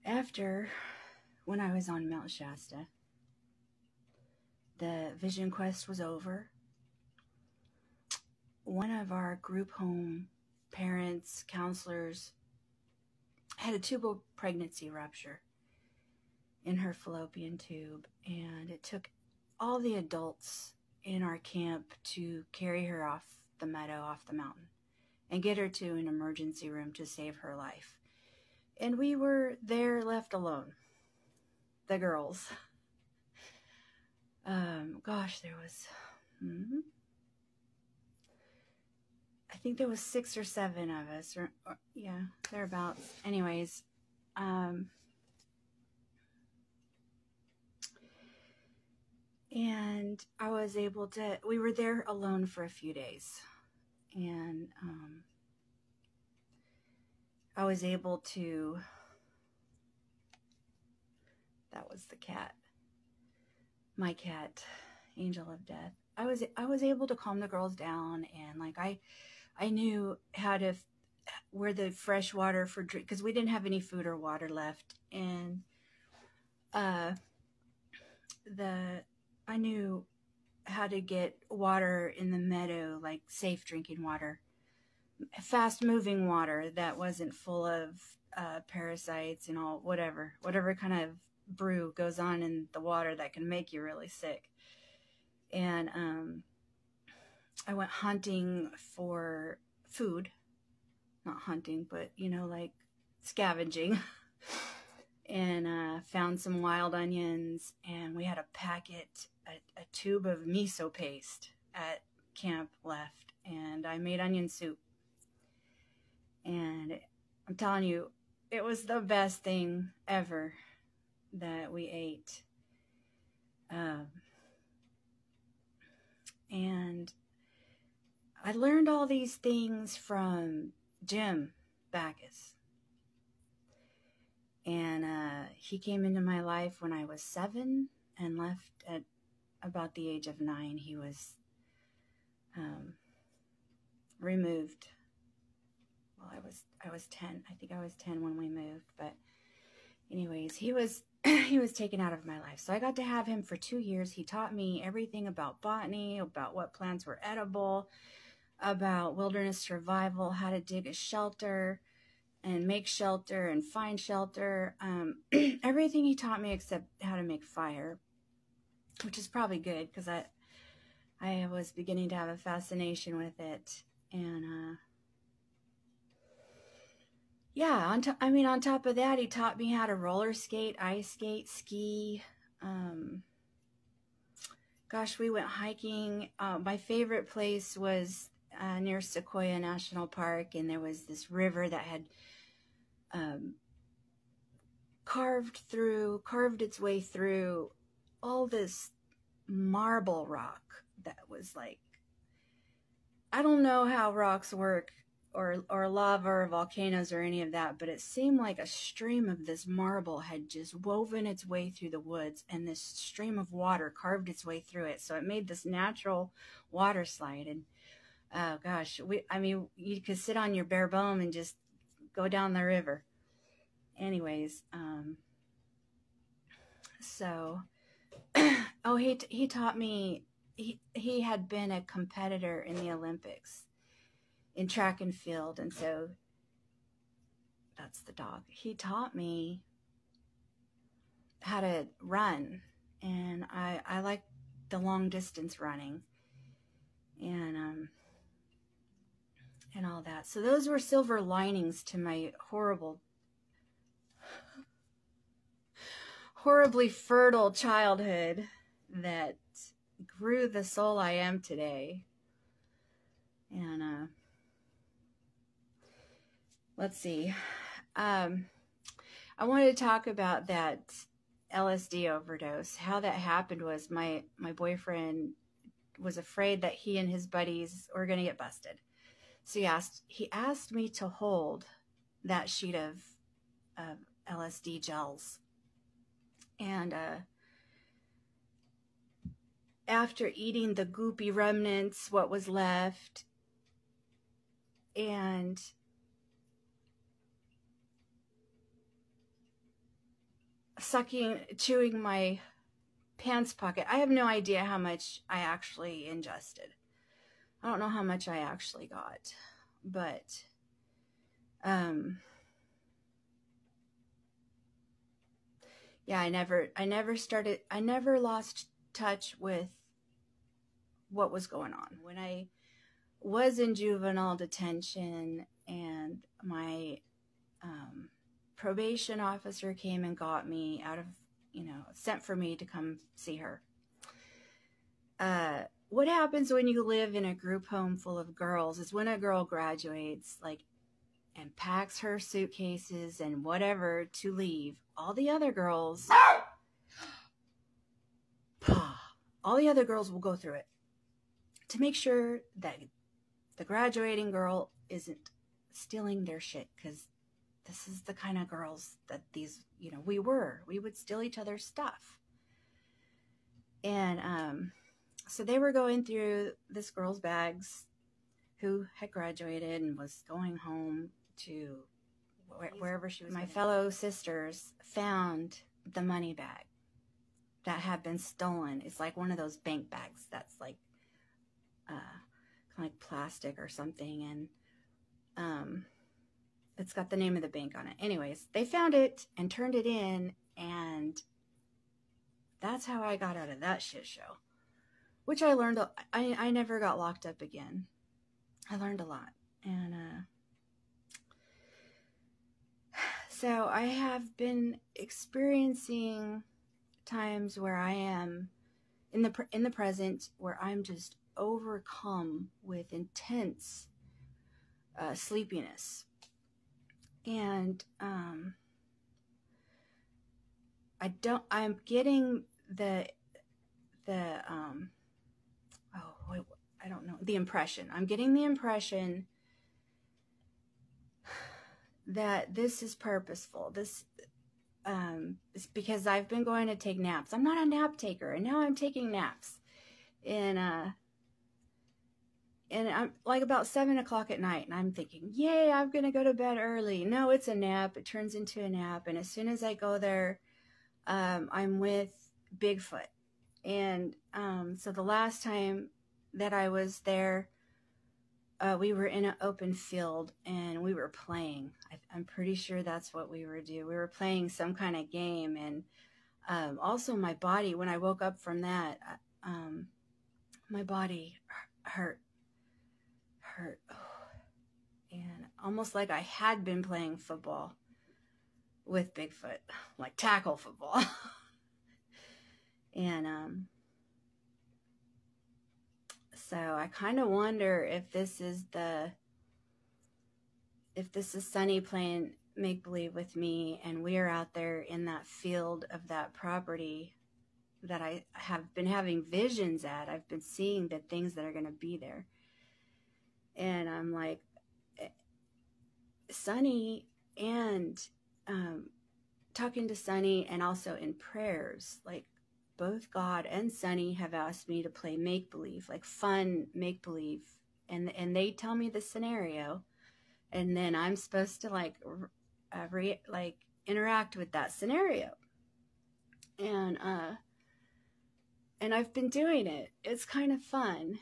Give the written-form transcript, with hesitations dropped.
After, when I was on Mount Shasta, the vision quest was over. One of our group home parents, counselors, had a tubal pregnancy rupture in her fallopian tube, and it took all the adults in our camp to carry her off the meadow, off the mountain, and get her to an emergency room to save her life. And we were there left alone, the girls. Gosh, there was, I think there was 6 or 7 of us, or yeah, thereabouts. Anyways, and I was able to, we were there alone for a few days, and I was able to, that was the cat, my cat, Angel of Death. I was able to calm the girls down, and like I knew how to, where the fresh water for drink, because we didn't have any food or water left, and I knew how to get water in the meadow, like safe drinking water, fast moving water that wasn't full of parasites and all, whatever kind of brew goes on in the water that can make you really sick. And I went hunting for food, not hunting, but like scavenging, and found some wild onions, and we had a packet, a tube of miso paste at camp left, and I made onion soup. And I'm telling you, it was the best thing ever that we ate. And I learned all these things from Jim Backus. And he came into my life when I was 7 and left at about the age of 9. He was removed. Well, I was 10. I think I was 10 when we moved. But anyways, he was taken out of my life. So I got to have him for 2 years. He taught me everything about botany, about what plants were edible, about wilderness survival, how to dig a shelter and make shelter and find shelter. Everything he taught me except how to make fire, which is probably good because I was beginning to have a fascination with it. And yeah, on top of that, he taught me how to roller skate, ice skate, ski. Gosh, we went hiking. My favorite place was near Sequoia National Park, and there was this river that had carved its way through all this marble rock that was like, I don't know how rocks work, or lava or volcanoes or any of that, but it seemed like a stream of this marble had just woven its way through the woods, and this stream of water carved its way through it. So it made this natural water slide. And oh gosh, you could sit on your bare bone and just go down the river. Anyways, so oh, he taught me, he had been a competitor in the Olympics in track and field, and so that's the dog. He taught me how to run, and I like the long distance running, and all that. So those were silver linings to my horribly fertile childhood that grew the soul I am today. And let's see. I wanted to talk about that LSD overdose. How that happened was my boyfriend was afraid that he and his buddies were going to get busted. So he asked me to hold that sheet of LSD gels. And after eating the goopy remnants, what was left, and chewing my pants pocket. I have no idea how much I actually ingested. I don't know how much I actually got, but yeah, I never lost touch with what was going on. When I was in juvenile detention and my probation officer came and got me out of, sent for me to come see her. What happens when you live in a group home full of girls is when a girl graduates, and packs her suitcases and whatever to leave, all the other girls will go through it to make sure that the graduating girl isn't stealing their shit, because this is the kind of girls that these, we would steal each other's stuff. And so they were going through this girl's bags who had graduated and was going home to wherever she was. My fellow sisters found the money bag that had been stolen. It's like one of those bank bags that's like kind of like plastic or something, and it's got the name of the bank on it. Anyways, they found it and turned it in, and that's how I got out of that shit show. Which I learned, I never got locked up again. I learned a lot. And so I have been experiencing times where I am in the present, where I'm just overcome with intense sleepiness. And I'm getting the impression. I'm getting the impression that this is purposeful. This is because I've been going to take naps. I'm not a nap taker, and now I'm taking naps. And I'm like about 7 o'clock at night, and I'm thinking, yay, I'm going to go to bed early. No, it's a nap. It turns into a nap. And as soon as I go there, I'm with Bigfoot. And so the last time that I was there, we were in an open field and we were playing. I'm pretty sure that's what we were doing. We were playing some kind of game. And also my body, when I woke up from that, my body hurt. And almost like I had been playing football with Bigfoot, like tackle football. And so I kind of wonder if this is Sunny playing make-believe with me, and we're out there in that field of that property that I have been having visions at. I've been seeing the things that are going to be there. And I'm like, Sunny, and talking to Sunny, and also in prayers, like both God and Sunny have asked me to play make-believe, like fun make-believe, and they tell me the scenario, and then I'm supposed to like interact with that scenario, and I've been doing it. It's kind of fun.